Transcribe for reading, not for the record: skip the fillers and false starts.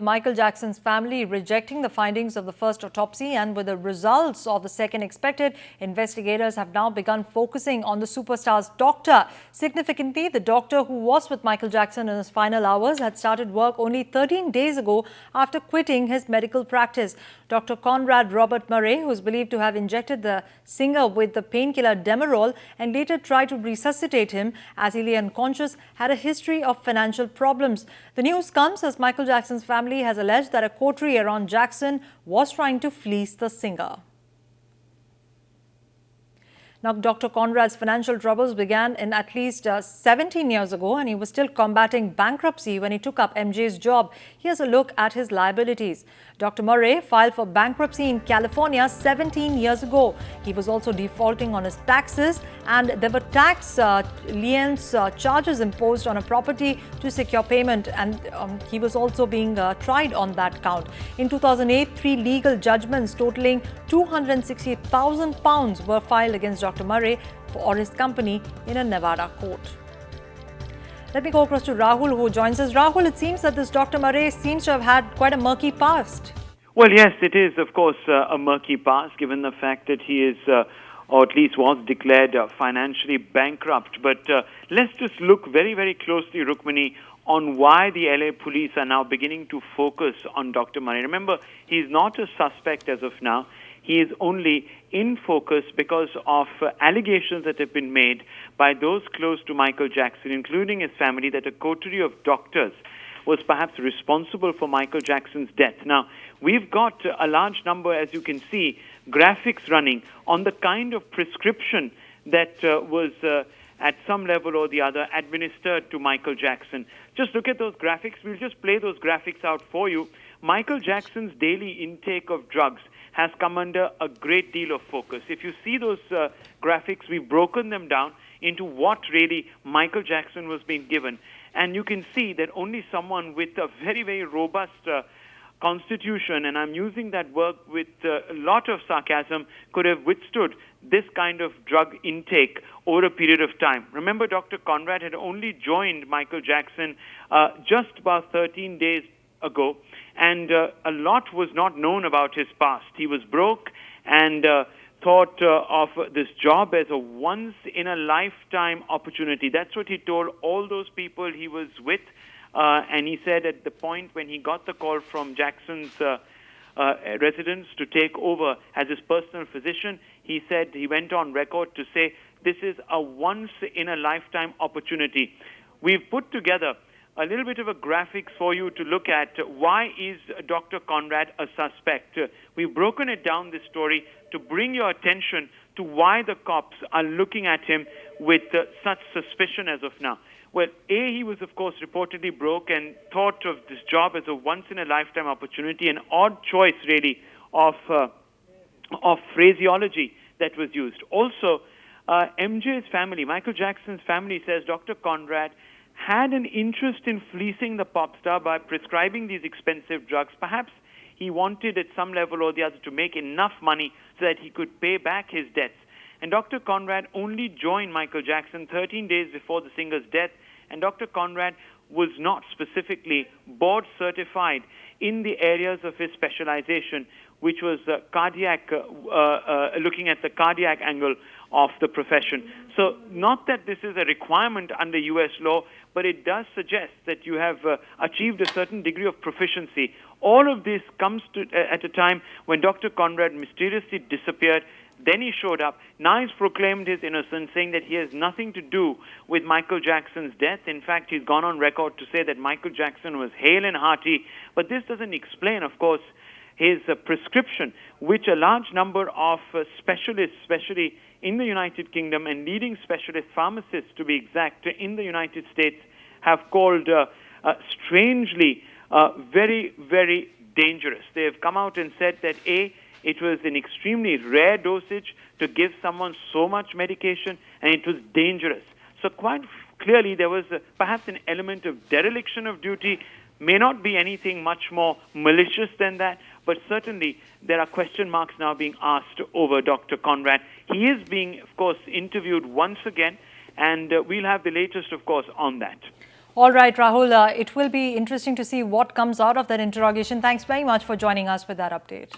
Michael Jackson's family rejecting the findings of the first autopsy, and with the results of the second expected, investigators have now begun focusing on the superstar's doctor. Significantly, the doctor who was with Michael Jackson in his final hours had started work only 13 days ago after quitting his medical practice. Dr. Conrad Robert Murray, who is believed to have injected the singer with the painkiller Demerol and later tried to resuscitate him as he lay unconscious, had a history of financial problems. The news comes as Michael Jackson's family has alleged that a coterie around Jackson was trying to fleece the singer. Now, Dr. Conrad's financial troubles began in at least 17 years ago, and he was still combating bankruptcy when he took up MJ's job. Here's a look at his liabilities. Dr. Murray filed for bankruptcy in California 17 years ago. He was also defaulting on his taxes, and there were tax liens charges imposed on a property to secure payment, and he was also being tried on that count. In 2008, 3 legal judgments totaling £260,000 were filed against Dr. Murray or his company in a Nevada court. Let me go across to Rahul, who joins us. Rahul, it seems that this Dr. Murray seems to have had quite a murky past. Well, yes, it is, of course, a murky past, given the fact that he is, or at least was declared financially bankrupt. But let's just look very, very closely, Rukmini, on why the LA police are now beginning to focus on Dr. Murray. Remember, he's not a suspect as of now. He is only in focus because of allegations that have been made by those close to Michael Jackson, including his family, that a coterie of doctors was perhaps responsible for Michael Jackson's death. Now, we've got a large number, as you can see, graphics running on the kind of prescription that was at some level or the other administered to Michael Jackson. Just look at those graphics. We'll just play those graphics out for you. Michael Jackson's daily intake of drugs has come under a great deal of focus. If you see those graphics, we've broken them down into what really Michael Jackson was being given. And you can see that only someone with a very, very robust constitution, and I'm using that word with a lot of sarcasm, could have withstood this kind of drug intake over a period of time. Remember, Dr. Conrad had only joined Michael Jackson just about 13 days ago, and a lot was not known about his past. He was broke and thought of this job as a once-in-a-lifetime opportunity. That's what he told all those people he was with. And he said at the point when he got the call from Jackson's residence to take over as his personal physician, he said, he went on record to say, this is a once-in-a-lifetime opportunity. We've put together a little bit of a graphics for you to look at why is Dr. Conrad a suspect. We've broken it down, this story, to bring your attention to why the cops are looking at him with such suspicion as of now. Well, he was, of course, reportedly broke and thought of this job as a once-in-a-lifetime opportunity, an odd choice, really, of phraseology that was used. Also, MJ's family, Michael Jackson's family, says Dr. Conrad had an interest in fleecing the pop star by prescribing these expensive drugs. Perhaps he wanted at some level or the other to make enough money so that he could pay back his debts. And Dr. Conrad only joined Michael Jackson 13 days before the singer's death, and Dr. Conrad was not specifically board certified in the areas of his specialization, which was cardiac, looking at the cardiac angle of the profession. So not that this is a requirement under U.S. law, but it does suggest that you have achieved a certain degree of proficiency. All of this comes at a time when Dr. Conrad mysteriously disappeared. Then he showed up. Now he's proclaimed his innocence, saying that he has nothing to do with Michael Jackson's death. In fact, he's gone on record to say that Michael Jackson was hale and hearty. But this doesn't explain, of course, his prescription, which a large number of specialists, especially in the United Kingdom, and leading specialist pharmacists, to be exact, in the United States, have called strangely very, very dangerous. They have come out and said that it was an extremely rare dosage to give someone so much medication, and it was dangerous. So quite clearly there was perhaps an element of dereliction of duty. May not be anything much more malicious than that, but certainly there are question marks now being asked over Dr. Conrad. He is being, of course, interviewed once again, and we'll have the latest, of course, on that. All right, Rahul, it will be interesting to see what comes out of that interrogation. Thanks very much for joining us with that update.